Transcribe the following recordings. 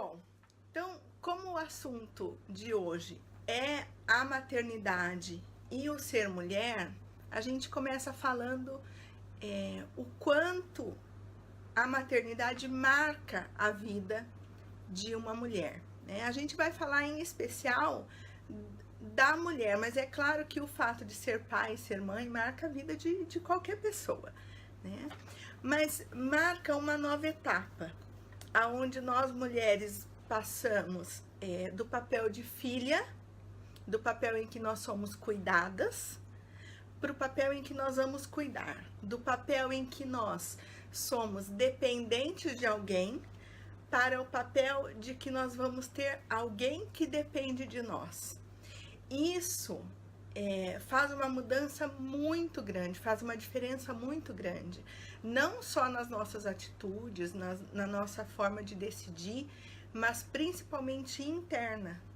Bom, então, como o assunto de hoje é a maternidade e o ser mulher, a gente começa falando o quanto a maternidade marca a vida de uma mulher, né? A gente vai falar em especial da mulher, mas é claro que o fato de ser pai e ser mãe marca a vida de qualquer pessoa, né? Mas marca uma nova etapa, aonde nós mulheres passamos do papel de filha, do papel em que nós somos cuidadas, para o papel em que nós vamos cuidar, do papel em que nós somos dependentes de alguém, para o papel de que nós vamos ter alguém que depende de nós. Isso faz uma mudança muito grande, faz uma diferença muito grande, não só nas nossas atitudes, na nossa forma de decidir, mas principalmente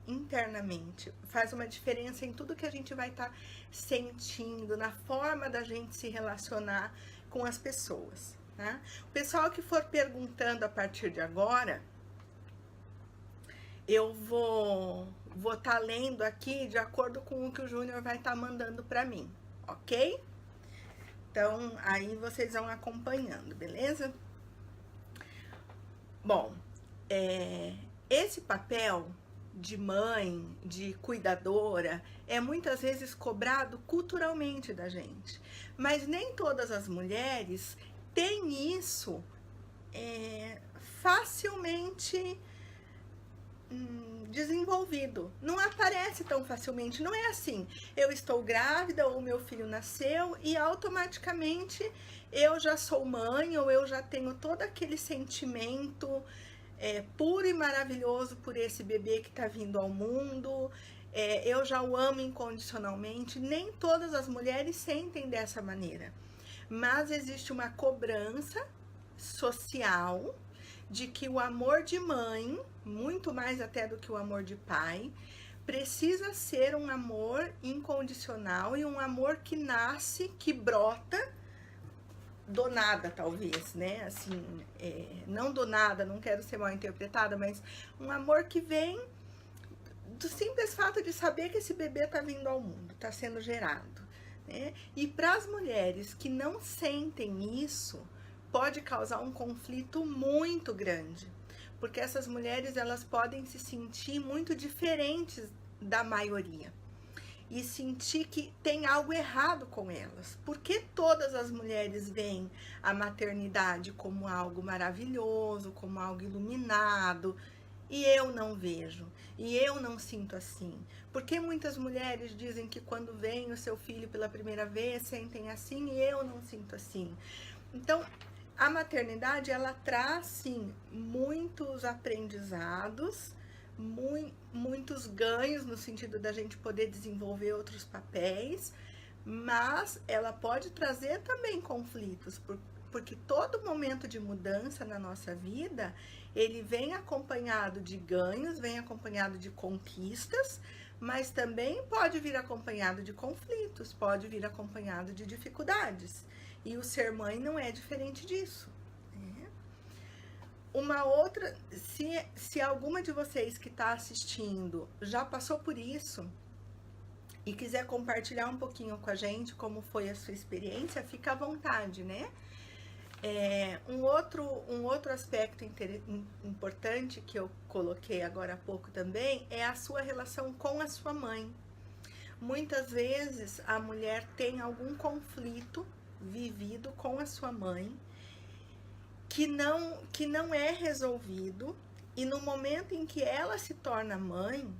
internamente. Faz uma diferença em tudo que a gente vai estar sentindo, na forma da gente se relacionar com as pessoas, tá? O pessoal que for perguntando a partir de agora, eu vou estar lendo aqui de acordo com o que o Júnior vai estar mandando para mim, ok? Então, aí vocês vão acompanhando, beleza? Bom, esse papel de mãe, de cuidadora, é muitas vezes cobrado culturalmente da gente, mas nem todas as mulheres têm isso facilmente desenvolvido, não aparece tão facilmente, não é assim, eu estou grávida ou meu filho nasceu e automaticamente eu já sou mãe ou eu já tenho todo aquele sentimento puro e maravilhoso por esse bebê que está vindo ao mundo, eu já o amo incondicionalmente. Nem todas as mulheres sentem dessa maneira, mas existe uma cobrança social de que o amor de mãe, muito mais até do que o amor de pai, precisa ser um amor incondicional e um amor que nasce, que brota do nada, talvez, né? Assim, não do nada, não quero ser mal interpretada, mas um amor que vem do simples fato de saber que esse bebê tá vindo ao mundo, tá sendo gerado, né? E para as mulheres que não sentem isso, pode causar um conflito muito grande, porque essas mulheres, elas podem se sentir muito diferentes da maioria e sentir que tem algo errado com elas. Porque todas as mulheres veem a maternidade como algo maravilhoso, como algo iluminado, e eu não vejo, e eu não sinto assim? Porque muitas mulheres dizem que quando veem o seu filho pela primeira vez, sentem assim, e eu não sinto assim. Então, a maternidade, ela traz, sim, muitos aprendizados, muitos ganhos no sentido da gente poder desenvolver outros papéis, mas ela pode trazer também conflitos, porque todo momento de mudança na nossa vida, ele vem acompanhado de ganhos, vem acompanhado de conquistas, mas também pode vir acompanhado de conflitos, pode vir acompanhado de dificuldades. E o ser mãe não é diferente disso, né? Uma outra, se alguma de vocês que está assistindo já passou por isso e quiser compartilhar um pouquinho com a gente como foi a sua experiência, fica à vontade, né? Um outro aspecto importante que eu coloquei agora há pouco também é a sua relação com a sua mãe. Muitas vezes a mulher tem algum conflito vivido com a sua mãe que não é resolvido, e no momento em que ela se torna mãe,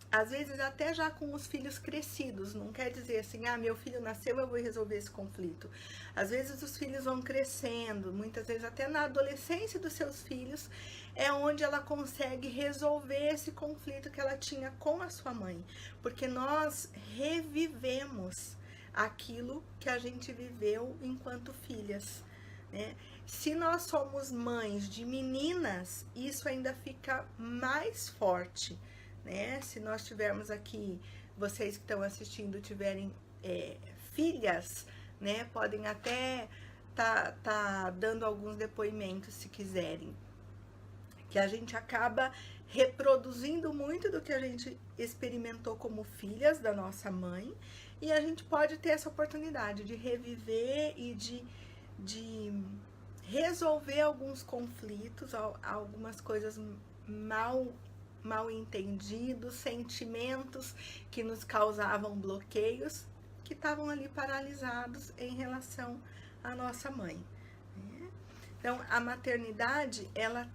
às vezes até já com os filhos crescidos, não quer dizer assim, meu filho nasceu, eu vou resolver esse conflito. Às vezes os filhos vão crescendo, muitas vezes até na adolescência dos seus filhos, é onde ela consegue resolver esse conflito que ela tinha com a sua mãe. Porque nós revivemos aquilo que a gente viveu enquanto filhas, né? Se nós somos mães de meninas, isso ainda fica mais forte, né? Se nós tivermos aqui, vocês que estão assistindo tiverem filhas, né? Podem até tá dando alguns depoimentos, se quiserem, que a gente acaba reproduzindo muito do que a gente experimentou como filhas da nossa mãe, e a gente pode ter essa oportunidade de reviver e de resolver alguns conflitos, algumas coisas mal entendidos, sentimentos que nos causavam bloqueios, que estavam ali paralisados em relação à nossa mãe. Então, a maternidade, ela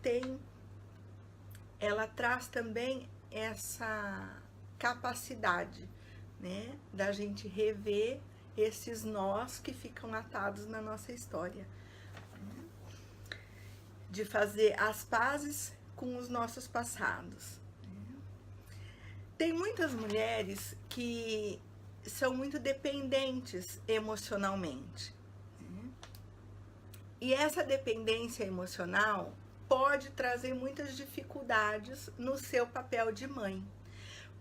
traz também essa capacidade, né, da gente rever esses nós que ficam atados na nossa história, né? De fazer as pazes com os nossos passados, né? Tem muitas mulheres que são muito dependentes emocionalmente, né? E essa dependência emocional pode trazer muitas dificuldades no seu papel de mãe.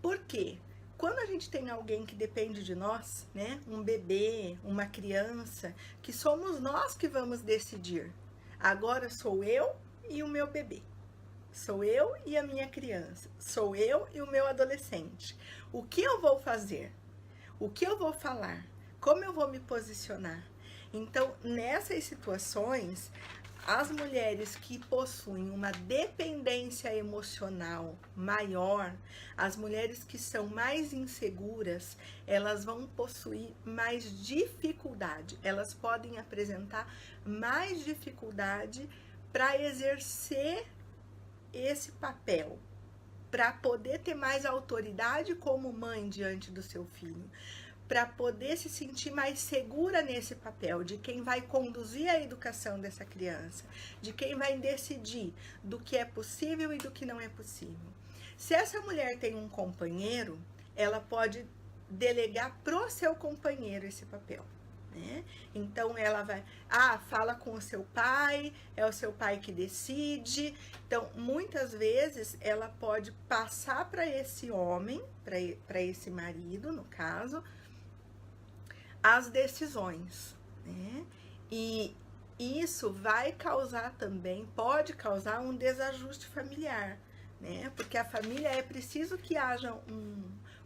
Por quê? Quando a gente tem alguém que depende de nós, né, um bebê, uma criança, que somos nós que vamos decidir. Agora sou eu e o meu bebê. Sou eu e a minha criança. Sou eu e o meu adolescente. O que eu vou fazer? O que eu vou falar? Como eu vou me posicionar? Então, nessas situações, as mulheres que possuem uma dependência emocional maior, as mulheres que são mais inseguras, elas vão possuir mais dificuldade, elas podem apresentar mais dificuldade para exercer esse papel, para poder ter mais autoridade como mãe diante do seu filho, para poder se sentir mais segura nesse papel, de quem vai conduzir a educação dessa criança, de quem vai decidir do que é possível e do que não é possível. Se essa mulher tem um companheiro, ela pode delegar pro seu companheiro esse papel, né? Então ela vai, fala com o seu pai, é o seu pai que decide. Então, muitas vezes ela pode passar para esse homem, para esse marido, no caso, as decisões, né? E isso vai causar também, pode causar um desajuste familiar, né? Porque a família é preciso que haja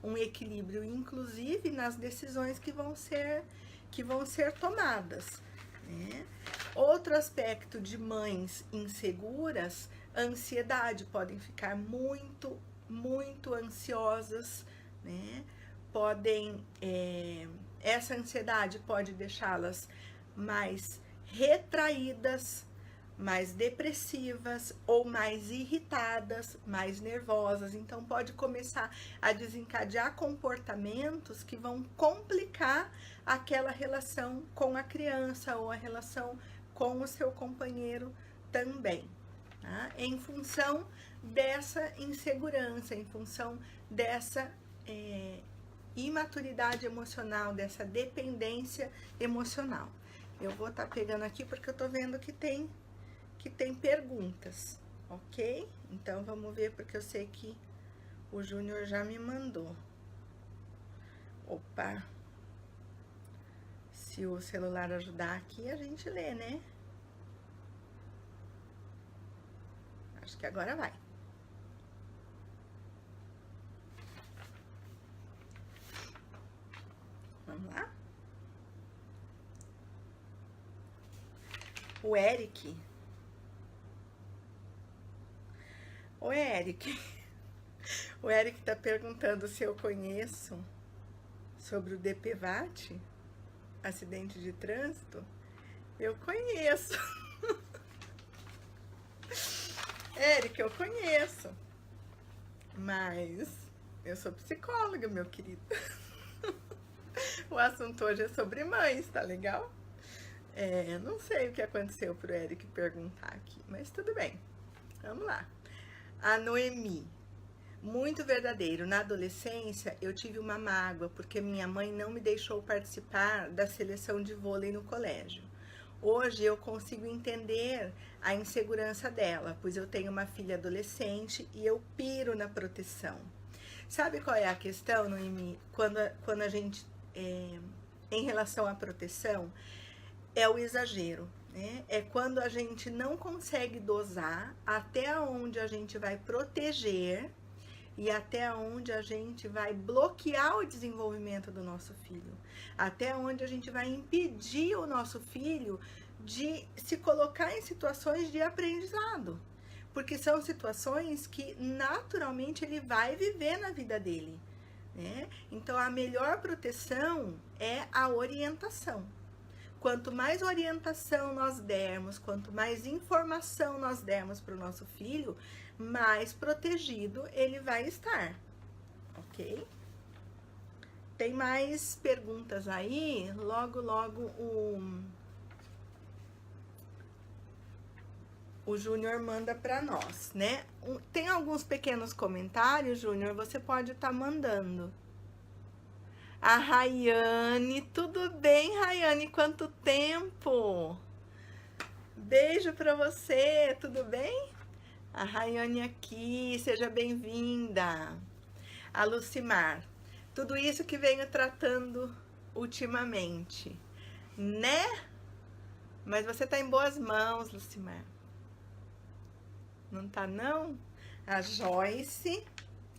um equilíbrio, inclusive nas decisões que vão ser tomadas, né? Outro aspecto de mães inseguras, ansiedade, podem ficar muito ansiosas, né? Essa ansiedade pode deixá-las mais retraídas, mais depressivas ou mais irritadas, mais nervosas. Então, pode começar a desencadear comportamentos que vão complicar aquela relação com a criança ou a relação com o seu companheiro também, tá? Em função dessa insegurança, em função dessa imaturidade emocional, dessa dependência emocional. Eu vou estar pegando aqui porque eu tô vendo que tem perguntas, ok? Então, vamos ver, porque eu sei que o Júnior já me mandou. Opa! Se o celular ajudar aqui, a gente lê, né? Acho que agora vai. Vamos lá? O Eric. O Eric. O Eric tá perguntando se eu conheço sobre o DPVAT, acidente de trânsito. Eu conheço. Eric, eu conheço. Mas eu sou psicóloga, meu querido. O assunto hoje é sobre mães, tá legal? Não sei o que aconteceu pro Eric perguntar aqui, mas tudo bem. Vamos lá. A Noemi. Muito verdadeiro. Na adolescência, eu tive uma mágoa porque minha mãe não me deixou participar da seleção de vôlei no colégio. Hoje eu consigo entender a insegurança dela, pois eu tenho uma filha adolescente e eu piro na proteção. Sabe qual é a questão, Noemi? Quando a gente, em relação à proteção, é o exagero, né? É quando a gente não consegue dosar até onde a gente vai proteger e até onde a gente vai bloquear o desenvolvimento do nosso filho, até onde a gente vai impedir o nosso filho de se colocar em situações de aprendizado, porque são situações que naturalmente ele vai viver na vida dele, né? Então a melhor proteção é a orientação. Quanto mais orientação nós dermos, quanto mais informação nós dermos para o nosso filho, mais protegido ele vai estar, ok? Tem mais perguntas aí? Logo, logo o Júnior manda para nós, né? Tem alguns pequenos comentários, Júnior, você pode estar mandando. A Rayane, tudo bem, Rayane? Quanto tempo? Beijo para você, tudo bem? A Rayane aqui, seja bem-vinda. A Lucimar, tudo isso que venho tratando ultimamente, né? Mas você tá em boas mãos, Lucimar. Não tá, não? A Joyce,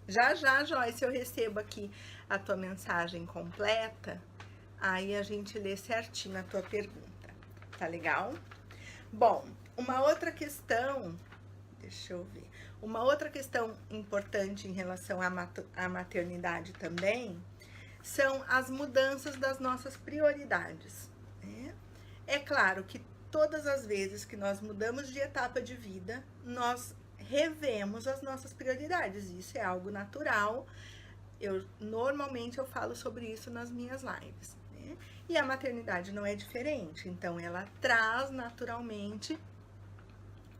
já, Joyce, eu recebo aqui a tua mensagem completa, aí a gente lê certinho a tua pergunta, tá legal? Bom, uma outra questão, deixa eu ver, uma outra questão importante em relação à maternidade também, são as mudanças das nossas prioridades, né? É claro que todas as vezes que nós mudamos de etapa de vida, nós revemos as nossas prioridades, isso é algo natural. Normalmente eu falo sobre isso nas minhas lives, né? E a maternidade não é diferente, então ela traz naturalmente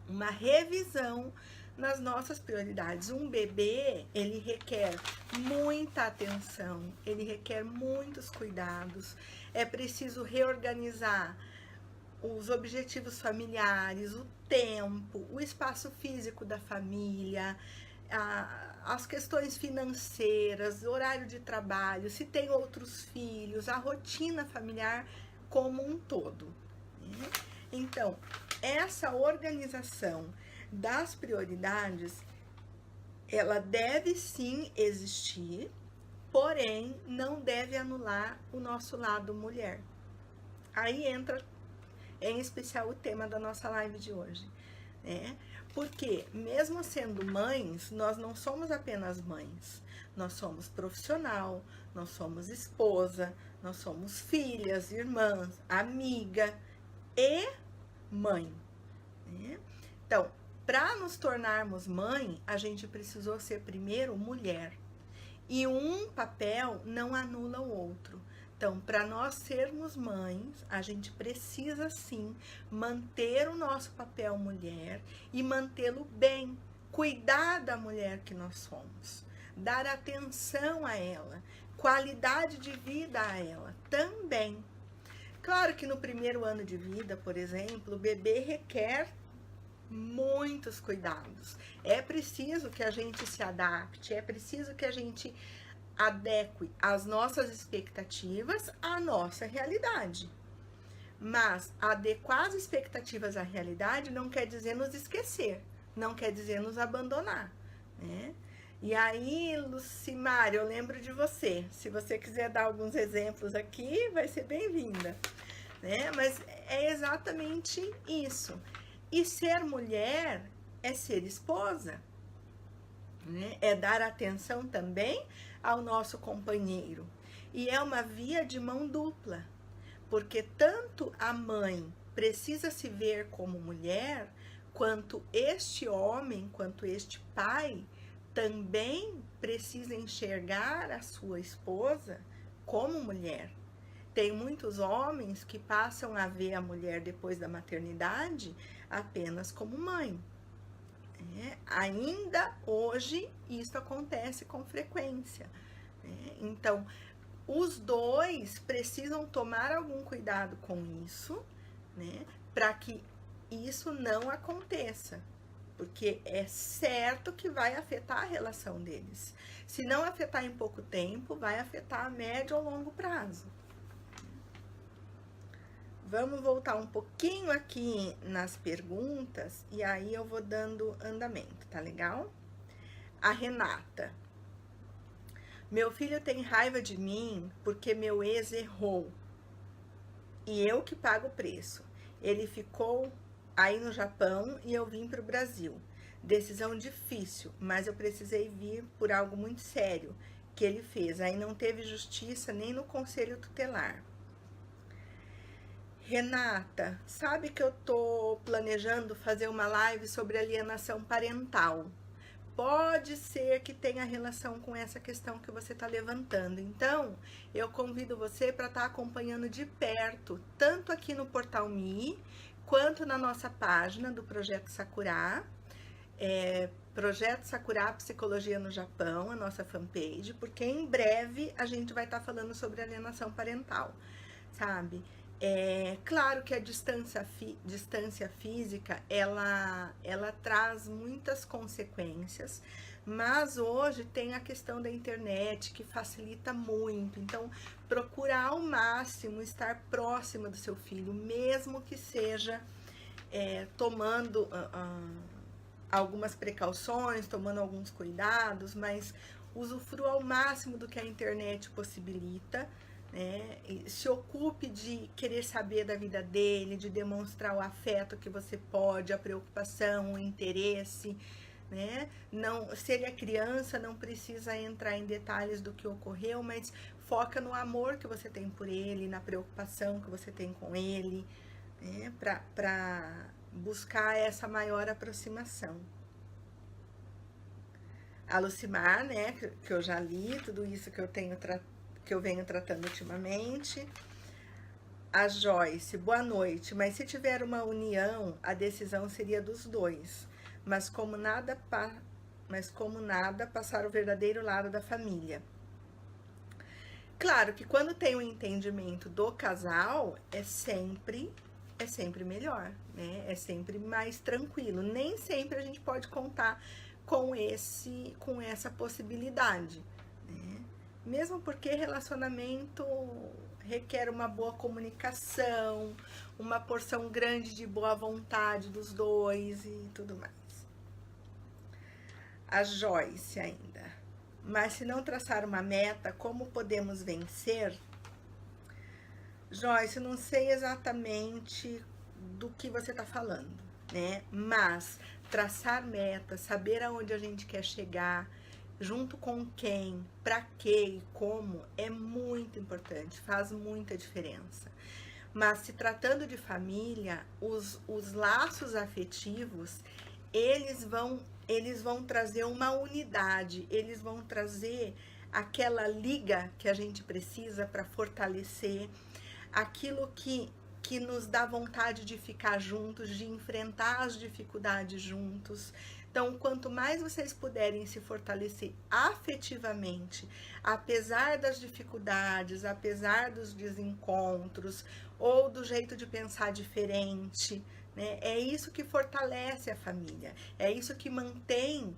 uma revisão nas nossas prioridades. Um bebê, ele requer muita atenção, ele requer muitos cuidados, é preciso reorganizar os objetivos familiares, o tempo, o espaço físico da família, as questões financeiras, horário de trabalho, se tem outros filhos, a rotina familiar como um todo, né? Então, essa organização das prioridades, ela deve sim existir, porém não deve anular o nosso lado mulher. Aí entra em especial o tema da nossa live de hoje, né? Porque, mesmo sendo mães, nós não somos apenas mães. Nós somos profissional, nós somos esposa, nós somos filhas, irmãs, amiga e mãe, né? Então, para nos tornarmos mãe, a gente precisou ser primeiro mulher. E um papel não anula o outro. Então, para nós sermos mães, a gente precisa sim manter o nosso papel mulher e mantê-lo bem, cuidar da mulher que nós somos, dar atenção a ela, qualidade de vida a ela também. Claro que no primeiro ano de vida, por exemplo, o bebê requer muitos cuidados. É preciso que a gente se adapte, é preciso que a gente adeque as nossas expectativas à nossa realidade. Mas adequar as expectativas à realidade não quer dizer nos esquecer, não quer dizer nos abandonar, né? E aí, Lucimar, eu lembro de você. Se você quiser dar alguns exemplos aqui, vai ser bem-vinda, né? Mas é exatamente isso. E ser mulher é ser esposa, né? É dar atenção também ao nosso companheiro. E é uma via de mão dupla, porque tanto a mãe precisa se ver como mulher, quanto este homem, quanto este pai, também precisa enxergar a sua esposa como mulher. Tem muitos homens que passam a ver a mulher depois da maternidade apenas como mãe. Ainda hoje isso acontece com frequência, né? Então, os dois precisam tomar algum cuidado com isso, né? Para que isso não aconteça, porque é certo que vai afetar a relação deles. Se não afetar em pouco tempo, vai afetar a médio ou longo prazo. Vamos voltar um pouquinho aqui nas perguntas e aí eu vou dando andamento, tá legal? A Renata. Meu filho tem raiva de mim porque meu ex errou e eu que pago o preço. Ele ficou aí no Japão e eu vim para o Brasil. Decisão difícil, mas eu precisei vir por algo muito sério que ele fez. Aí não teve justiça nem no conselho tutelar. Renata, sabe que eu tô planejando fazer uma live sobre alienação parental. Pode ser que tenha relação com essa questão que você está levantando. Então, eu convido você para estar acompanhando de perto, tanto aqui no Portal Me, quanto na nossa página do Projeto Sakura, Projeto Sakura Psicologia no Japão, a nossa fanpage, porque em breve a gente vai estar falando sobre alienação parental, sabe? É claro que a distância física, ela traz muitas consequências, mas hoje tem a questão da internet que facilita muito. Então, procura ao máximo estar próxima do seu filho, mesmo que seja tomando algumas precauções, tomando alguns cuidados, mas usufrua ao máximo do que a internet possibilita. Se ocupe de querer saber da vida dele, de demonstrar o afeto que você pode, a preocupação, o interesse, né? Não, se ele é criança, não precisa entrar em detalhes do que ocorreu, mas foca no amor que você tem por ele, na preocupação que você tem com ele, né? Para buscar essa maior aproximação. A Lucimar, né, que eu já li, tudo isso que eu venho tratando ultimamente. A Joyce, boa noite, mas se tiver uma união, a decisão seria dos dois, mas como nada, passar o verdadeiro lado da família. Claro que quando tem um entendimento do casal, é sempre melhor, né? É sempre mais tranquilo. Nem sempre a gente pode contar com essa possibilidade, né? Mesmo porque relacionamento requer uma boa comunicação, uma porção grande de boa vontade dos dois e tudo mais. A Joyce ainda. Mas se não traçar uma meta, como podemos vencer? Joyce, não sei exatamente do que você está falando, né? Mas traçar metas, saber aonde a gente quer chegar, junto com quem, para quê e como, é muito importante, faz muita diferença. Mas se tratando de família, os laços afetivos, eles vão trazer uma unidade, eles vão trazer aquela liga que a gente precisa para fortalecer aquilo que nos dá vontade de ficar juntos, de enfrentar as dificuldades juntos. Então, quanto mais vocês puderem se fortalecer afetivamente, apesar das dificuldades, apesar dos desencontros, ou do jeito de pensar diferente, né? É isso que fortalece a família, é isso que mantém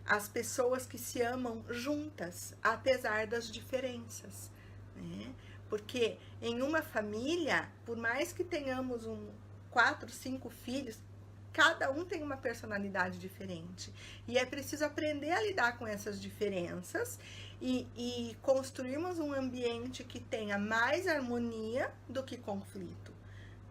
as pessoas que se amam juntas, apesar das diferenças, né? Porque em uma família, por mais que tenhamos 4, 5 filhos, cada um tem uma personalidade diferente. E é preciso aprender a lidar com essas diferenças e construirmos um ambiente que tenha mais harmonia do que conflito,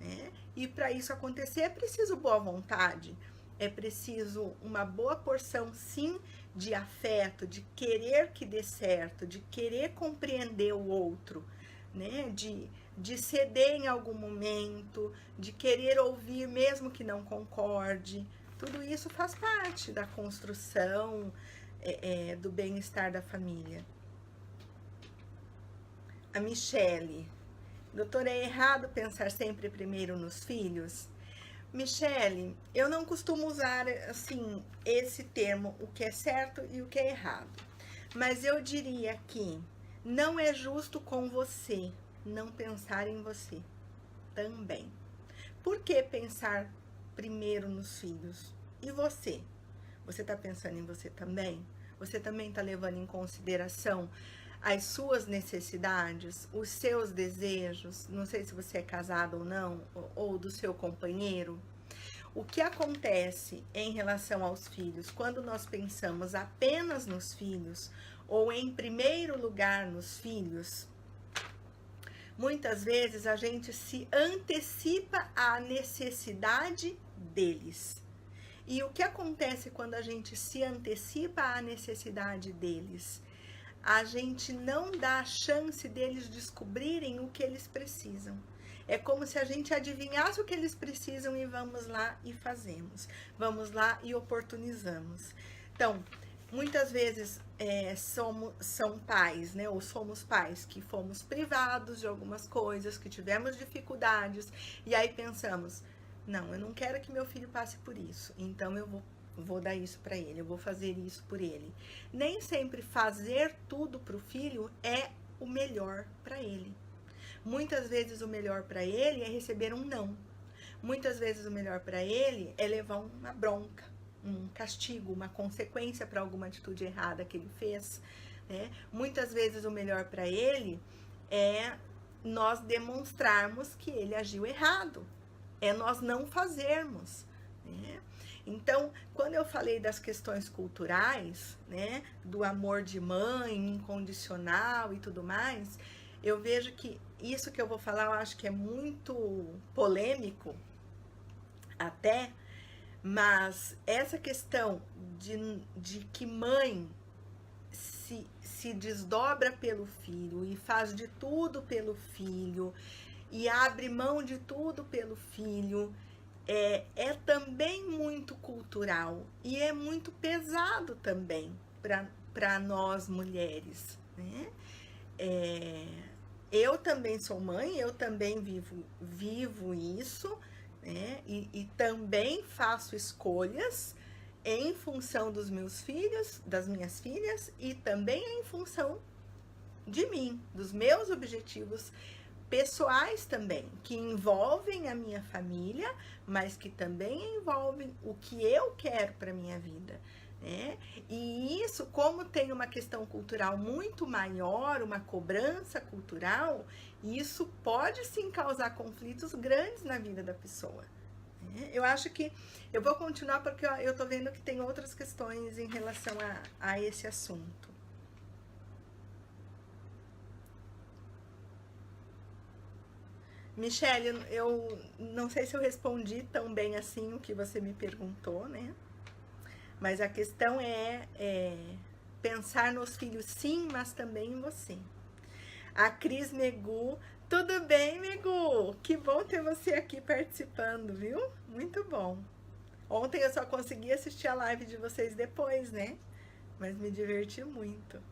né? E para isso acontecer é preciso boa vontade, é preciso uma boa porção, sim, de afeto, de querer que dê certo, de querer compreender o outro, né? De ceder em algum momento, de querer ouvir mesmo que não concorde. Tudo isso faz parte da construção do bem-estar da família. A Michele, doutora, é errado pensar sempre primeiro nos filhos? Michele, eu não costumo usar assim esse termo, o que é certo e o que é errado. Mas eu diria que não é justo com você não pensar em você também. Por que pensar primeiro nos filhos? E você? Você está pensando em você também? Você também está levando em consideração as suas necessidades, os seus desejos, não sei se você é casado ou não, ou do seu companheiro. O que acontece em relação aos filhos, quando nós pensamos apenas nos filhos, ou em primeiro lugar nos filhos, muitas vezes a gente se antecipa à necessidade deles. E o que acontece quando a gente se antecipa à necessidade deles? A gente não dá a chance deles descobrirem o que eles precisam. É como se a gente adivinhasse o que eles precisam e vamos lá e fazemos. Vamos lá e oportunizamos. Então, muitas vezes são pais, né? Ou somos pais que fomos privados de algumas coisas, que tivemos dificuldades. E aí pensamos, não, eu não quero que meu filho passe por isso. Então eu vou dar isso para ele, eu vou fazer isso por ele. Nem sempre fazer tudo para o filho é o melhor para ele. Muitas vezes o melhor para ele é receber um não. Muitas vezes o melhor para ele é levar uma bronca, um castigo, uma consequência para alguma atitude errada que ele fez, né? Muitas vezes o melhor para ele é nós demonstrarmos que ele agiu errado, é nós não fazermos, né? Então, quando eu falei das questões culturais, né, do amor de mãe, incondicional e tudo mais, eu vejo que isso que eu vou falar, eu acho que é muito polêmico até, mas essa questão de que mãe se desdobra pelo filho e faz de tudo pelo filho e abre mão de tudo pelo filho, é também muito cultural e é muito pesado também para nós mulheres, né? Eu também sou mãe, eu também vivo isso, né? E também faço escolhas em função dos meus filhos, das minhas filhas, e também em função de mim, dos meus objetivos pessoais também, que envolvem a minha família, mas que também envolvem o que eu quero para minha vida, né? E isso, como tem uma questão cultural muito maior, uma cobrança cultural, isso pode sim causar conflitos grandes na vida da pessoa, né? Eu acho que eu vou continuar porque eu tô vendo que tem outras questões em relação a esse assunto. Michele, eu não sei se eu respondi tão bem assim o que você me perguntou, né? Mas a questão é pensar nos filhos sim, mas também em você. A Cris Megu, tudo bem, Megu? Que bom ter você aqui participando, viu? Muito bom. Ontem eu só consegui assistir a live de vocês depois, né? Mas me diverti muito.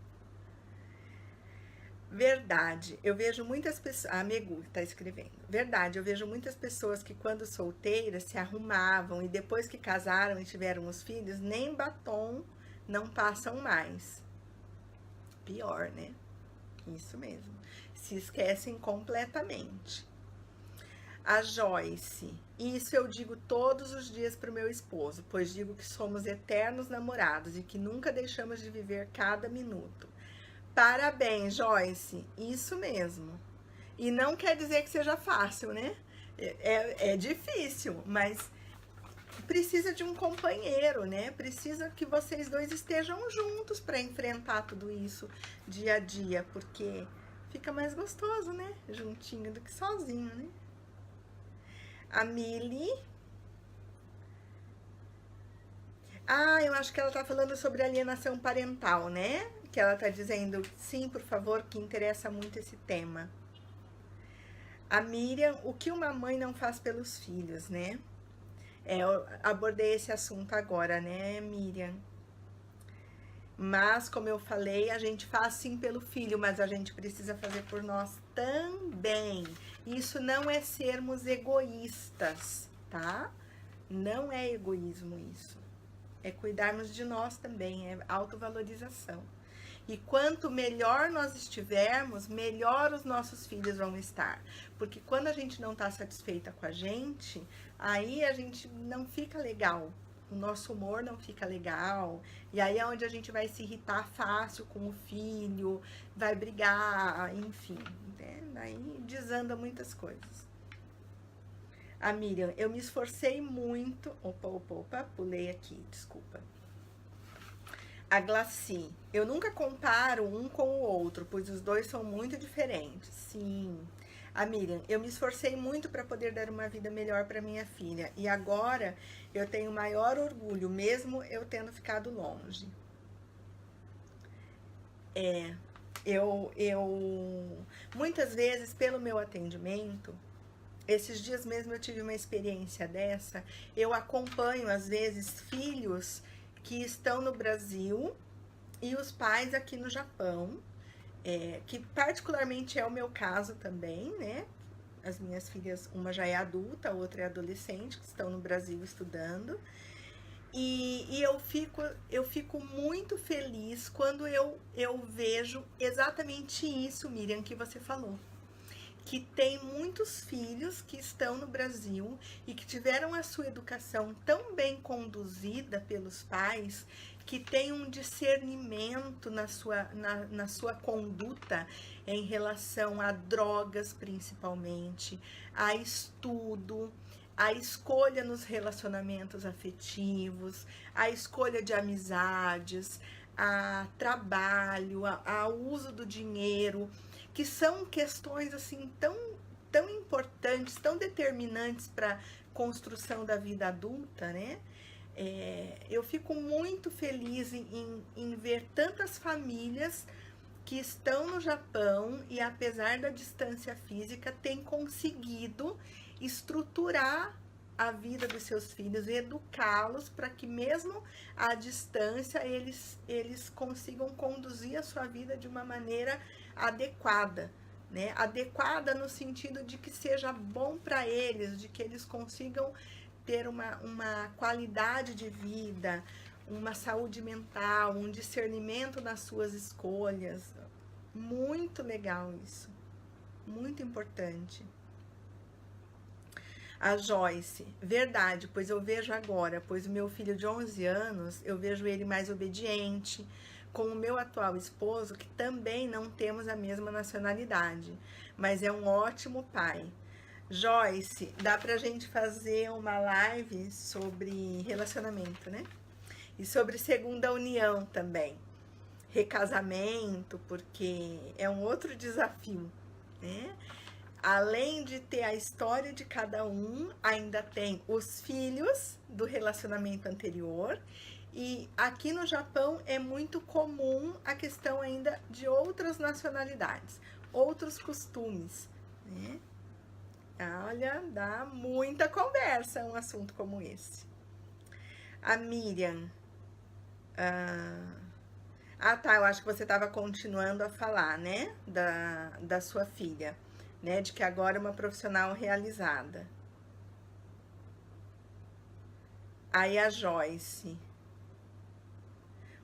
Verdade, eu vejo muitas pessoas, a Megu está escrevendo, verdade, eu vejo muitas pessoas que quando solteiras se arrumavam e depois que casaram e tiveram os filhos, nem batom não passam mais. Pior, né? Isso mesmo, se esquecem completamente. A Joyce, isso eu digo todos os dias para o meu esposo, pois digo que somos eternos namorados e que nunca deixamos de viver cada minuto. Parabéns, Joyce, isso mesmo. E não quer dizer que seja fácil, né? É difícil, mas precisa de um companheiro, né? Precisa que vocês dois estejam juntos para enfrentar tudo isso dia a dia, porque fica mais gostoso, né? Juntinho do que sozinho, né? A Mili. Ah, eu acho que ela tá falando sobre alienação parental, né? Que ela tá dizendo, sim, por favor, que interessa muito esse tema. A Miriam, o que uma mãe não faz pelos filhos, né? Eu abordei esse assunto agora, né, Miriam? Mas, como eu falei, a gente faz sim pelo filho, mas a gente precisa fazer por nós também. Isso não é sermos egoístas, tá? Não é egoísmo isso. É cuidarmos de nós também, é autovalorização. E quanto melhor nós estivermos, melhor os nossos filhos vão estar. Porque quando a gente não está satisfeita com a gente, aí a gente não fica legal o nosso humor não fica legal, e aí é onde a gente vai se irritar fácil com o filho, vai brigar, enfim, né? Daí desanda muitas coisas. A Miriam, eu me esforcei muito. Opa, pulei aqui, desculpa. A Glaci, eu nunca comparo um com o outro, pois os dois são muito diferentes. Sim. A Miriam, eu me esforcei muito para poder dar uma vida melhor para minha filha. E agora eu tenho maior orgulho, mesmo eu tendo ficado longe. Muitas vezes, pelo meu atendimento, esses dias mesmo eu tive uma experiência dessa. Eu acompanho, às vezes, filhos que estão no Brasil e os pais aqui no Japão, que particularmente é o meu caso também, né? As minhas filhas, uma já é adulta, a outra é adolescente, que estão no Brasil estudando. E eu fico muito feliz quando eu vejo exatamente isso, Miriam, que você falou. Que tem muitos filhos que estão no Brasil e que tiveram a sua educação tão bem conduzida pelos pais, que tem um discernimento na sua conduta em relação a drogas, principalmente, a estudo, a escolha nos relacionamentos afetivos, a escolha de amizades, a trabalho, a uso do dinheiro, que são questões assim tão importantes, tão determinantes para a construção da vida adulta, né? Eu fico muito feliz em ver tantas famílias que estão no Japão e, apesar da distância física, têm conseguido estruturar a vida dos seus filhos e educá-los para que, mesmo à distância, eles consigam conduzir a sua vida de uma maneira adequada, né? Adequada no sentido de que seja bom para eles, de que eles consigam ter uma qualidade de vida, uma saúde mental, um discernimento nas suas escolhas. Muito legal isso, muito importante. A Joyce, verdade, pois eu vejo agora, pois o meu filho de 11 anos, eu vejo ele mais obediente, com o meu atual esposo, que também não temos a mesma nacionalidade, mas é um ótimo pai. Joyce, dá pra gente fazer uma live sobre relacionamento, né? E sobre segunda união também. Recasamento, porque é um outro desafio, né? Além de ter a história de cada um, ainda tem os filhos do relacionamento anterior. E aqui no Japão é muito comum a questão ainda de outras nacionalidades, outros costumes, né? Olha, dá muita conversa um assunto como esse. A Miriam. Tá, eu acho que você estava continuando a falar, né? Da sua filha, né? De que agora é uma profissional realizada. Aí a Joyce.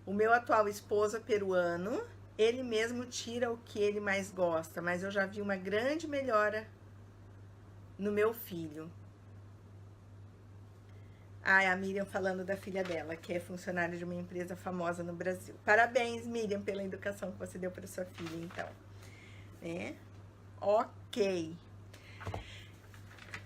O meu atual esposo é peruano, ele mesmo tira o que ele mais gosta, mas eu já vi uma grande melhora no meu filho. A Miriam falando da filha dela, que é funcionária de uma empresa famosa no Brasil. Parabéns, Miriam, pela educação que você deu para sua filha, então. Ok.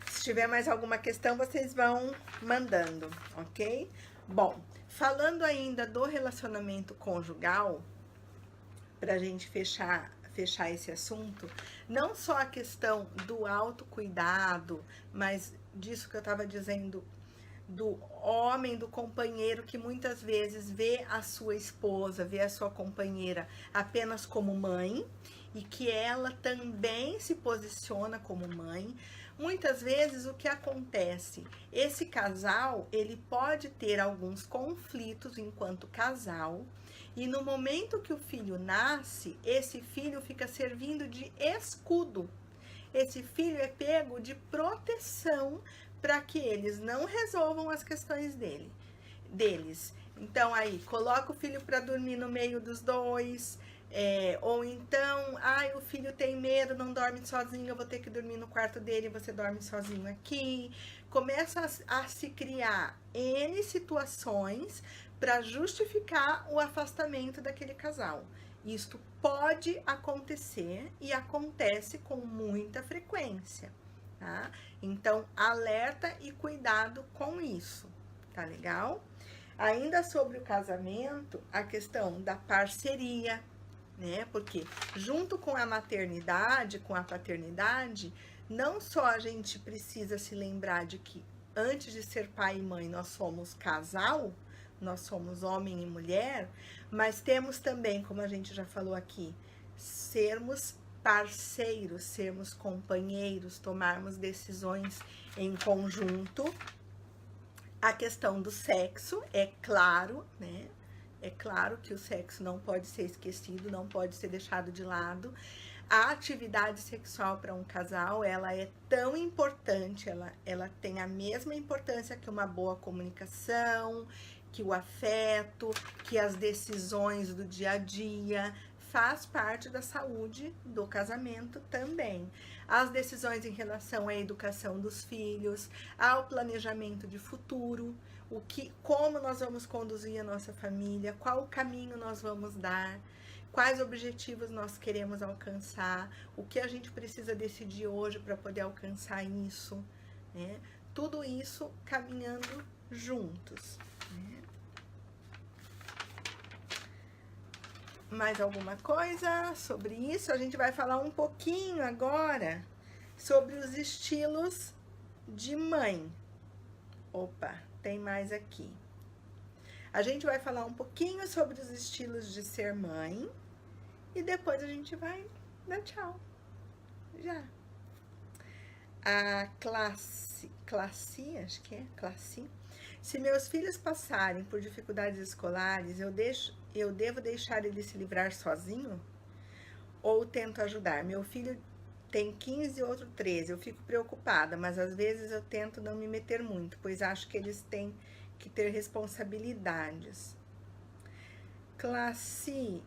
Se tiver mais alguma questão, vocês vão mandando, ok? Bom, falando ainda do relacionamento conjugal, pra gente fechar esse assunto, não só a questão do autocuidado, mas disso que eu estava dizendo, do homem, do companheiro, que muitas vezes vê a sua esposa, vê a sua companheira apenas como mãe, e que ela também se posiciona como mãe. Muitas vezes o que acontece? Esse casal, ele pode ter alguns conflitos enquanto casal, e no momento que o filho nasce, esse filho fica servindo de escudo. Esse filho é pego de proteção para que eles não resolvam as questões deles. Então aí, coloca o filho para dormir no meio dos dois, Ou então, ai, o filho tem medo, não dorme sozinho, eu vou ter que dormir no quarto dele, você dorme sozinho aqui. Começa a se criar N situações para justificar o afastamento daquele casal. Isto pode acontecer e acontece com muita frequência, tá? Então, alerta e cuidado com isso, tá legal? Ainda sobre o casamento, a questão da parceria, né? Porque junto com a maternidade, com a paternidade, não só a gente precisa se lembrar de que antes de ser pai e mãe nós somos casal, nós somos homem e mulher, mas temos também, como a gente já falou aqui, sermos parceiros, sermos companheiros, tomarmos decisões em conjunto. A questão do sexo, é claro, né? É claro que o sexo não pode ser esquecido, não pode ser deixado de lado. A atividade sexual para um casal, ela é tão importante, ela tem a mesma importância que uma boa comunicação, que o afeto, que as decisões do dia a dia, faz parte da saúde do casamento também. As decisões em relação à educação dos filhos, ao planejamento de futuro, como nós vamos conduzir a nossa família, qual o caminho nós vamos dar, quais objetivos nós queremos alcançar, o que a gente precisa decidir hoje para poder alcançar isso, né? Tudo isso caminhando juntos, né? Mais alguma coisa sobre isso? A gente vai falar um pouquinho agora sobre os estilos de mãe. Opa, tem mais aqui. A gente vai falar um pouquinho sobre os estilos de ser mãe e depois a gente vai dar tchau. Já. A classe, acho que é classe. Se meus filhos passarem por dificuldades escolares, eu devo deixar ele se livrar sozinho? Ou tento ajudar? Meu filho tem 15 e outro 13. Eu fico preocupada, mas às vezes eu tento não me meter muito, pois acho que eles têm que ter responsabilidades. Classe,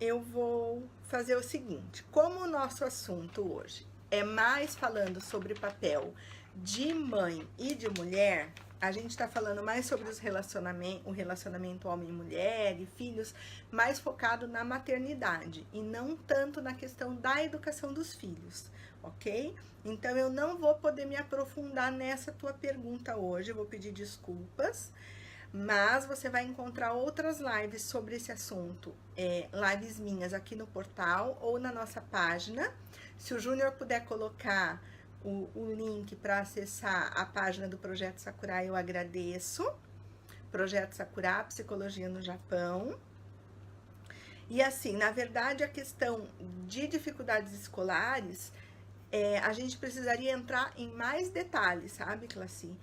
eu vou fazer o seguinte. Como o nosso assunto hoje é mais falando sobre o papel de mãe e de mulher, a gente está falando mais sobre o relacionamento homem e mulher e filhos, mais focado na maternidade e não tanto na questão da educação dos filhos, ok? Então, eu não vou poder me aprofundar nessa tua pergunta hoje, eu vou pedir desculpas, mas você vai encontrar outras lives sobre esse assunto, lives minhas aqui no portal ou na nossa página. Se o Júnior puder colocar o link para acessar a página do Projeto Sakura, eu agradeço. Projeto Sakura, Psicologia no Japão. E assim, na verdade, a questão de dificuldades escolares, a gente precisaria entrar em mais detalhes, sabe, Classi?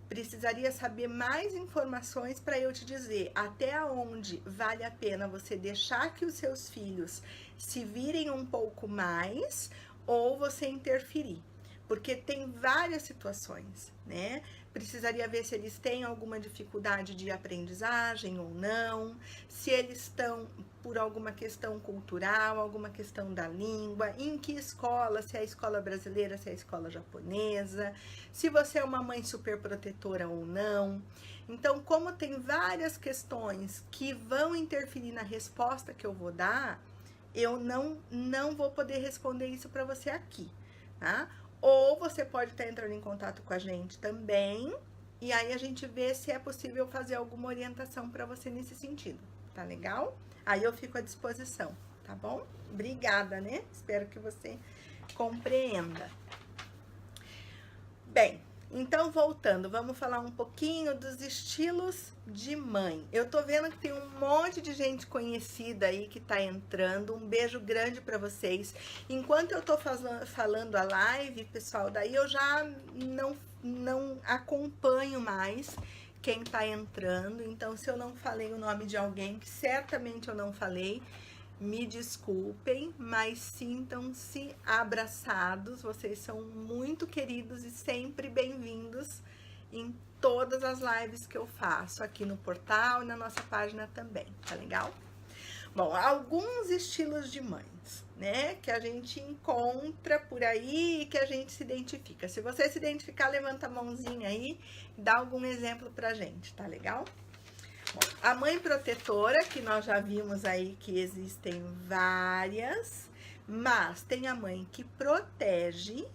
Precisaria saber mais informações para eu te dizer até onde vale a pena você deixar que os seus filhos se virem um pouco mais ou você interferir. Porque tem várias situações, né? Precisaria ver se eles têm alguma dificuldade de aprendizagem ou não, se eles estão por alguma questão cultural, alguma questão da língua, em que escola, se é a escola brasileira, se é a escola japonesa, se você é uma mãe super protetora ou não. Então, como tem várias questões que vão interferir na resposta que eu vou dar, eu não vou poder responder isso para você aqui, tá? Ou você pode estar entrando em contato com a gente também, e aí a gente vê se é possível fazer alguma orientação para você nesse sentido, tá legal? Aí eu fico à disposição, tá bom? Obrigada, né? Espero que você compreenda. Bem, então voltando, vamos falar um pouquinho dos estilos de mãe. Eu tô vendo que tem um monte de gente conhecida aí que tá entrando. Um beijo grande para vocês. Enquanto eu tô falando a live, pessoal, daí eu já não acompanho mais quem tá entrando. Então, se eu não falei o nome de alguém, que certamente eu não falei, me desculpem, mas sintam-se abraçados. Vocês são muito queridos e sempre bem-vindos em todas as lives que eu faço aqui no portal e na nossa página também, tá legal? Bom, alguns estilos de mães, né, que a gente encontra por aí, que a gente se identifica. Se você se identificar, levanta a mãozinha aí e dá algum exemplo pra gente, tá legal? Bom, a mãe protetora, que nós já vimos aí que existem várias, mas tem a mãe que protege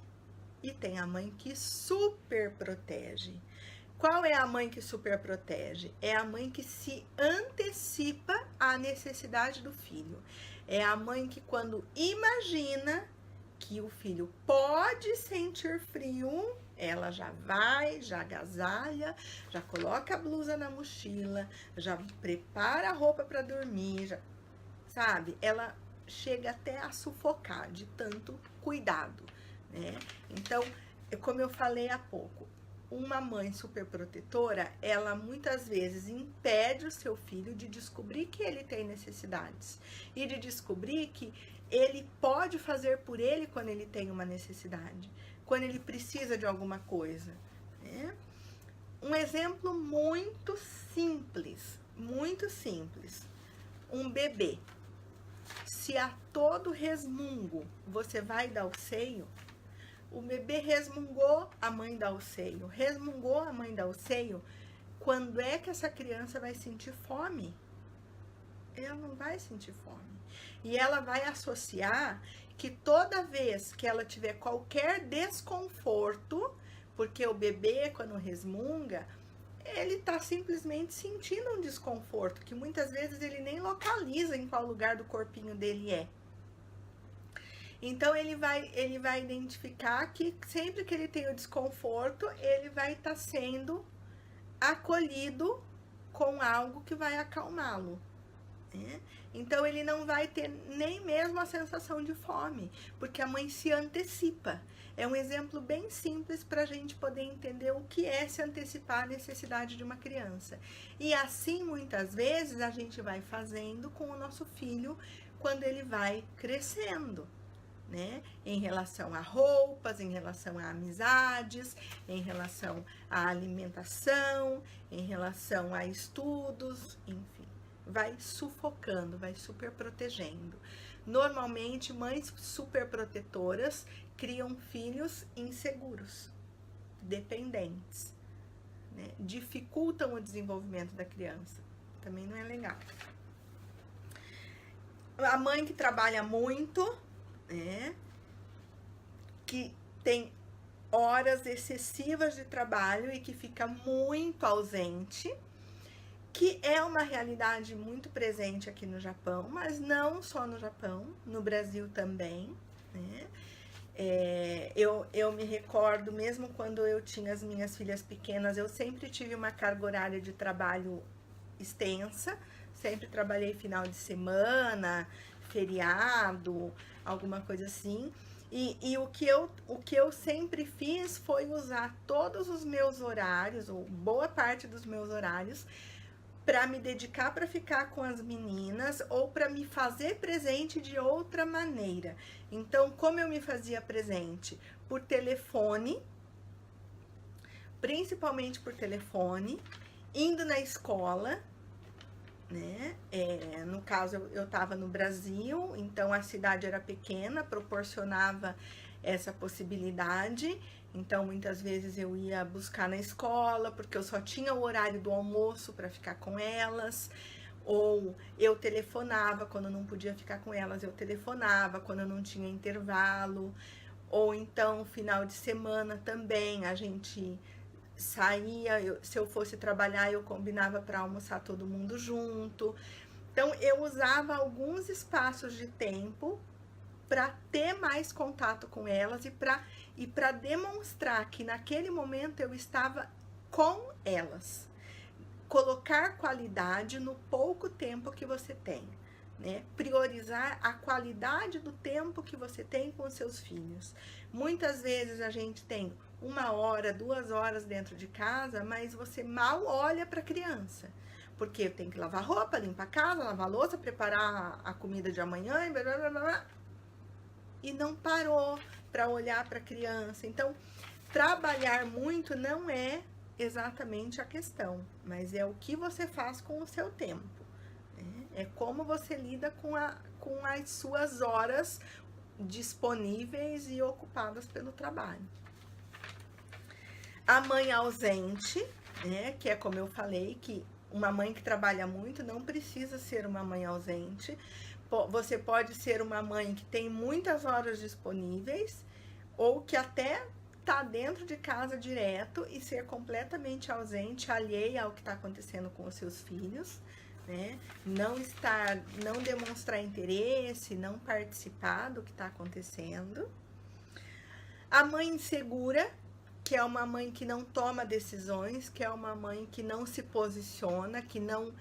e tem a mãe que super protege. Qual é a mãe que super protege? É a mãe que se antecipa à necessidade do filho. É a mãe que, quando imagina que o filho pode sentir frio, ela já vai, já agasalha, já coloca a blusa na mochila, já prepara a roupa para dormir, já, sabe? Ela chega até a sufocar de tanto cuidado, né? Então, como eu falei há pouco, uma mãe superprotetora, ela muitas vezes impede o seu filho de descobrir que ele tem necessidades e de descobrir que ele pode fazer por ele quando ele tem uma necessidade, quando ele precisa de alguma coisa, né? Um exemplo muito simples, um bebê. Se a todo resmungo você vai dar o seio, o bebê resmungou, a mãe dá o seio. Resmungou, a mãe dá o seio. Quando é que essa criança vai sentir fome? Ela não vai sentir fome. E ela vai associar que toda vez que ela tiver qualquer desconforto, porque o bebê, quando resmunga, ele tá simplesmente sentindo um desconforto, que muitas vezes ele nem localiza em qual lugar do corpinho dele é. Então, ele vai identificar que sempre que ele tem o desconforto, ele vai estar sendo acolhido com algo que vai acalmá-lo, né? Então, ele não vai ter nem mesmo a sensação de fome, porque a mãe se antecipa. É um exemplo bem simples para a gente poder entender o que é se antecipar à necessidade de uma criança. E assim, muitas vezes, a gente vai fazendo com o nosso filho quando ele vai crescendo, né? Em relação a roupas, em relação a amizades, em relação à alimentação, em relação a estudos, enfim, vai sufocando, vai super protegendo. Normalmente, mães super protetoras criam filhos inseguros, dependentes, né? Dificultam o desenvolvimento da criança. Também não é legal. A mãe que trabalha muito, né, que tem horas excessivas de trabalho e que fica muito ausente, que é uma realidade muito presente aqui no Japão, mas não só no Japão, no Brasil também, né? Eu me recordo, mesmo quando eu tinha as minhas filhas pequenas, eu sempre tive uma carga horária de trabalho extensa, sempre trabalhei final de semana, feriado, alguma coisa assim. E o que eu sempre fiz foi usar todos os meus horários, ou boa parte dos meus horários, para me dedicar para ficar com as meninas ou para me fazer presente de outra maneira. Então, como eu me fazia presente? Por telefone, principalmente por telefone, indo na escola, né? No caso, eu estava no Brasil, então a cidade era pequena, proporcionava essa possibilidade. Então, muitas vezes eu ia buscar na escola, porque eu só tinha o horário do almoço para ficar com elas. Ou eu telefonava, quando não podia ficar com elas, eu telefonava, quando não tinha intervalo. Ou então, final de semana também, a gente saía, se eu fosse trabalhar, eu combinava para almoçar todo mundo junto. Então, eu usava alguns espaços de tempo para ter mais contato com elas e para demonstrar que naquele momento eu estava com elas. Colocar qualidade no pouco tempo que você tem, né? Priorizar a qualidade do tempo que você tem com os seus filhos. Muitas vezes a gente tem 1 hora, 2 horas dentro de casa, mas você mal olha para a criança. Porque eu tenho que lavar roupa, limpar a casa, lavar a louça, preparar a comida de amanhã e blá, blá, blá, blá. E não parou para olhar para a criança. Então, trabalhar muito não é exatamente a questão, mas é o que você faz com o seu tempo, né? É como você lida com as suas horas disponíveis e ocupadas pelo trabalho. A mãe ausente, né, que é como eu falei, que uma mãe que trabalha muito não precisa ser uma mãe ausente. Você pode ser uma mãe que tem muitas horas disponíveis ou que até tá dentro de casa direto e ser completamente ausente, alheia ao que está acontecendo com os seus filhos, né? Não demonstrar interesse, não participar do que está acontecendo. A mãe insegura, que é uma mãe que não toma decisões, que é uma mãe que não se posiciona, que não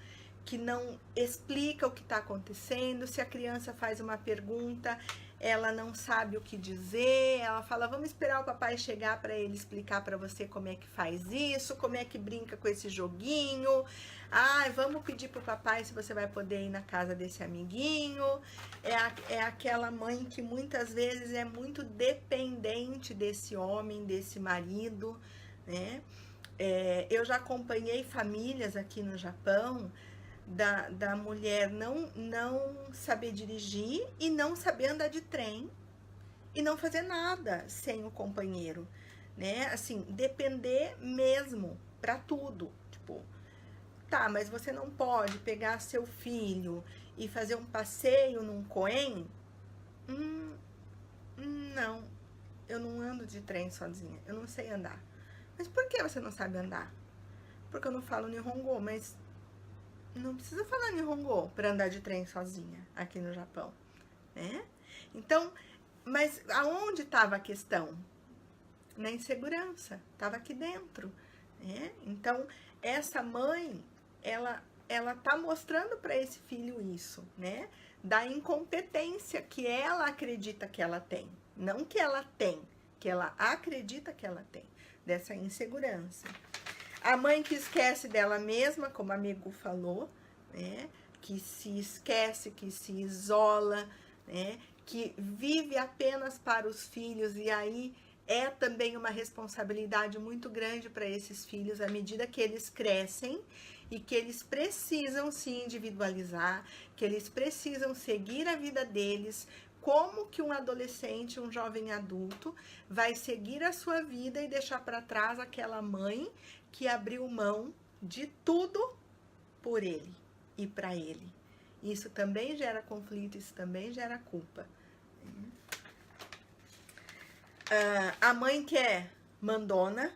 explica o que está acontecendo. Se a criança faz uma pergunta, ela não sabe o que dizer, ela fala, vamos esperar o papai chegar para ele explicar para você como é que faz isso, como é que brinca com esse joguinho, vamos pedir pro papai se você vai poder ir na casa desse amiguinho. É aquela mãe que muitas vezes é muito dependente desse homem, desse marido, né? Eu já acompanhei famílias aqui no Japão da mulher não saber dirigir e não saber andar de trem e não fazer nada sem o companheiro, né? Assim, depender mesmo para tudo. Tipo, tá, mas você não pode pegar seu filho e fazer um passeio num Koen? Não, eu não ando de trem sozinha, eu não sei andar. Mas por que você não sabe andar? Porque eu não falo Nihongo, mas não precisa falar Nihongo para andar de trem sozinha aqui no Japão, né? Então, mas aonde estava a questão? Na insegurança, estava aqui dentro, né? Então, essa mãe, ela tá mostrando para esse filho isso, né? Da incompetência que ela acredita que ela tem, não que ela tem, que ela acredita que ela tem, dessa insegurança. A mãe que esquece dela mesma, como a amigo falou, né? Que se esquece, que se isola, né? Que vive apenas para os filhos, e aí é também uma responsabilidade muito grande para esses filhos à medida que eles crescem e que eles precisam se individualizar, que eles precisam seguir a vida deles. Como que um adolescente, um jovem adulto, vai seguir a sua vida e deixar para trás aquela mãe que abriu mão de tudo por ele e para ele? Isso também gera conflito, isso também gera culpa. A mãe que é mandona,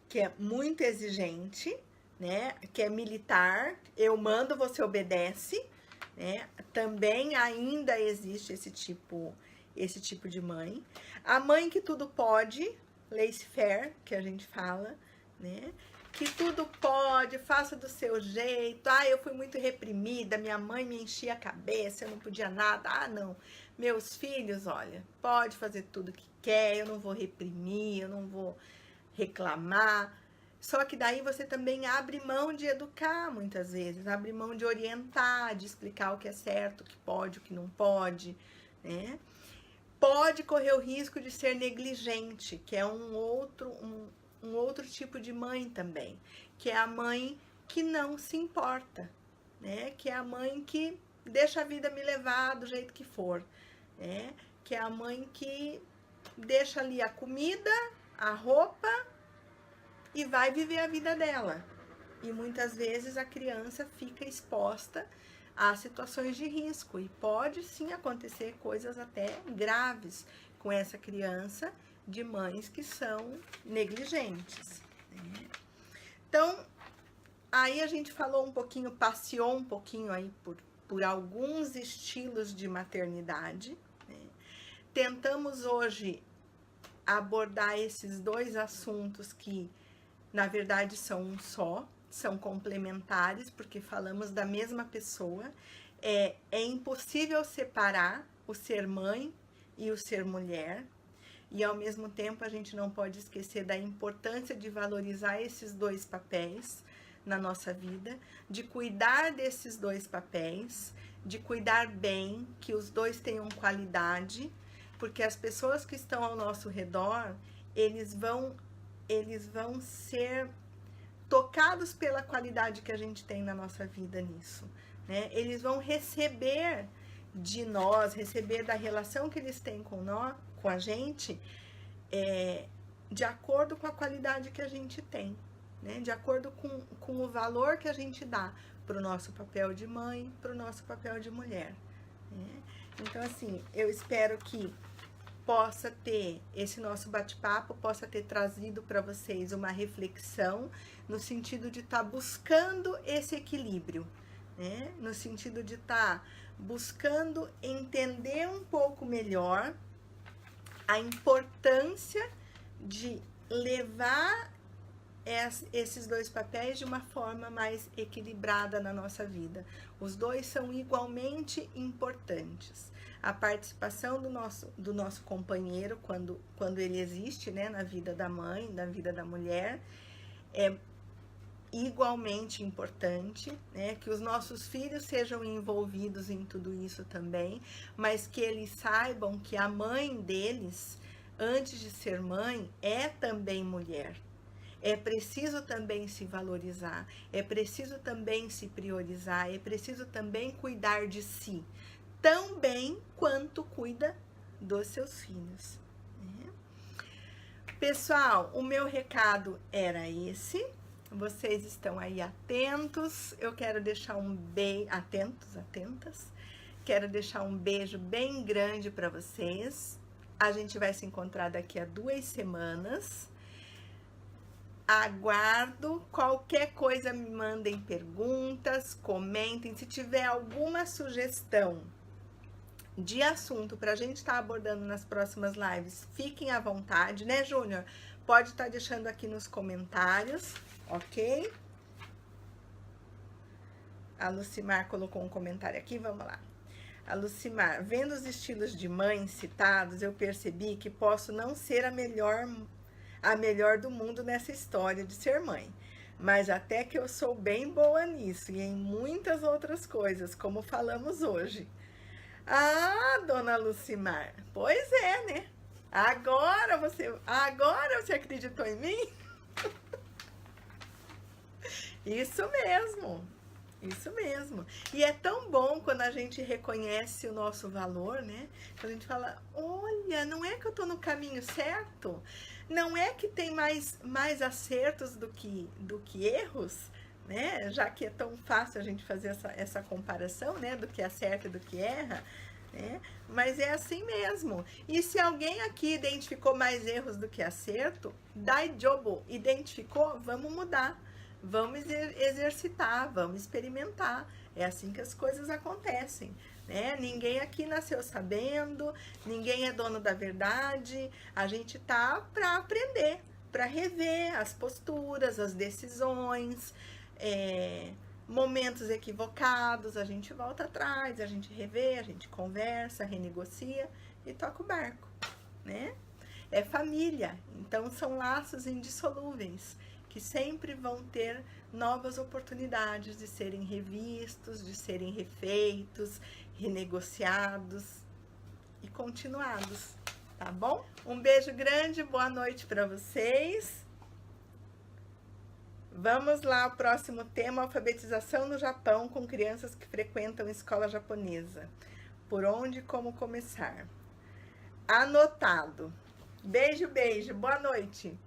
que é muito exigente, né? Que é militar, eu mando, você obedece, né? Também ainda existe esse tipo de mãe. A mãe que tudo pode, laissez-faire, que a gente fala, né? Que tudo pode, faça do seu jeito. Eu fui muito reprimida, minha mãe me enchia a cabeça, eu não podia nada. Não, meus filhos, olha, pode fazer tudo que quer, eu não vou reprimir, eu não vou reclamar. Só que daí você também abre mão de educar muitas vezes, abre mão de orientar, de explicar o que é certo, o que pode, o que não pode, né? Pode correr o risco de ser negligente, que é um outro tipo de mãe também, que é a mãe que não se importa, né? Que é a mãe que deixa a vida me levar do jeito que for, né? Que é a mãe que deixa ali a comida, a roupa e vai viver a vida dela. E muitas vezes a criança fica exposta a situações de risco e pode sim acontecer coisas até graves com essa criança, de mães que são negligentes, né? Então, aí a gente falou um pouquinho, passeou um pouquinho aí por alguns estilos de maternidade, né? Tentamos hoje abordar esses dois assuntos que, na verdade, são um só, são complementares, porque falamos da mesma pessoa. É impossível separar o ser mãe e o ser mulher, e ao mesmo tempo a gente não pode esquecer da importância de valorizar esses dois papéis na nossa vida, de cuidar desses dois papéis, de cuidar bem, que os dois tenham qualidade, porque as pessoas que estão ao nosso redor, eles vão ser tocados pela qualidade que a gente tem na nossa vida nisso, né? Eles vão receber de nós, receber da relação que eles têm com nós, com a gente, de acordo com a qualidade que a gente tem, né? De acordo com o valor que a gente dá para o nosso papel de mãe, para o nosso papel de mulher, né? Então, assim, eu espero que possa ter, esse nosso bate-papo possa ter trazido para vocês uma reflexão no sentido de estar buscando esse equilíbrio, né? No sentido de estar buscando entender um pouco melhor a importância de levar esses dois papéis de uma forma mais equilibrada na nossa vida. Os dois são igualmente importantes. A participação do nosso companheiro, quando ele existe, né, na vida da mãe, na vida da mulher, é igualmente importante, né? Que os nossos filhos sejam envolvidos em tudo isso também, mas que eles saibam que a mãe deles, antes de ser mãe, é também mulher. É preciso também se valorizar, é preciso também se priorizar, é preciso também cuidar de si, tão bem quanto cuida dos seus filhos, né? Pessoal, o meu recado era esse. Vocês estão aí atentos. Eu quero deixar um beijo, atentas. Quero deixar um beijo bem grande para vocês. A gente vai se encontrar daqui a 2 semanas. Aguardo. Qualquer coisa, me mandem perguntas, comentem. Se tiver alguma sugestão de assunto para a gente estar abordando nas próximas lives, fiquem à vontade, né, Júnior? Pode estar deixando aqui nos comentários, ok? A Lucimar colocou um comentário aqui, vamos lá. A Lucimar, vendo os estilos de mãe citados, eu percebi que posso não ser a melhor do mundo nessa história de ser mãe, mas até que eu sou bem boa nisso e em muitas outras coisas, como falamos hoje. Ah, dona Lucimar, pois é, né? Agora você acreditou em mim? Isso mesmo. Isso mesmo. E é tão bom quando a gente reconhece o nosso valor, né? Quando a gente fala, olha, não é que eu tô no caminho certo? Não é que tem mais acertos do que erros, né? Já que é tão fácil a gente fazer essa comparação, né? Do que acerta e do que erra, né? Mas é assim mesmo. E se alguém aqui identificou mais erros do que acerto, dai jobo, identificou, vamos mudar. Vamos exercitar, vamos experimentar. É assim que as coisas acontecem, né? Ninguém aqui nasceu sabendo, ninguém é dono da verdade. A gente tá para aprender, para rever as posturas, as decisões, momentos equivocados, a gente volta atrás, a gente revê, a gente conversa, renegocia e toca o barco, né? É família, então são laços indissolúveis, que sempre vão ter novas oportunidades de serem revistos, de serem refeitos, renegociados e continuados, tá bom? Um beijo grande, boa noite para vocês. Vamos lá, o próximo tema, alfabetização no Japão com crianças que frequentam escola japonesa. Por onde e como começar? Anotado. Beijo, beijo, boa noite.